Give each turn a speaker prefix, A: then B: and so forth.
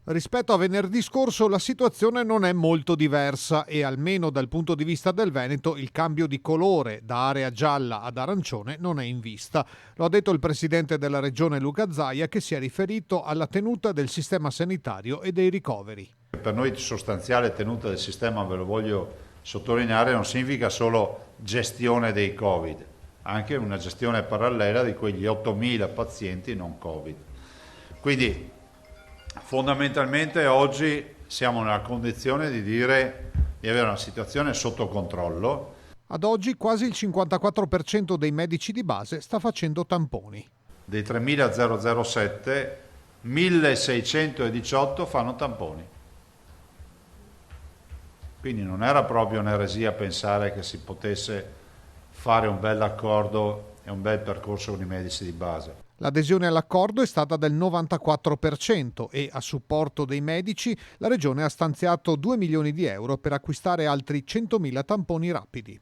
A: Rispetto a venerdì scorso la situazione non è molto diversa e almeno dal punto di vista del Veneto il cambio di colore da area gialla ad arancione non è in vista. Lo ha detto il presidente della regione Luca Zaia, che si è riferito alla tenuta del sistema sanitario e dei ricoveri.
B: Per noi sostanziale tenuta del sistema, ve lo voglio sottolineare, non significa solo gestione dei Covid, anche una gestione parallela di quegli 8.000 pazienti non Covid. Quindi fondamentalmente oggi siamo nella condizione di dire di avere una situazione sotto controllo.
A: Ad oggi quasi il 54% dei medici di base sta facendo tamponi.
B: Dei 3.007, 1.618 fanno tamponi. Quindi non era proprio un'eresia pensare che si potesse fare un bel accordo e un bel percorso con i medici di base.
A: L'adesione all'accordo è stata del 94% e a supporto dei medici la Regione ha stanziato 2 milioni di euro per acquistare altri 100.000 tamponi rapidi.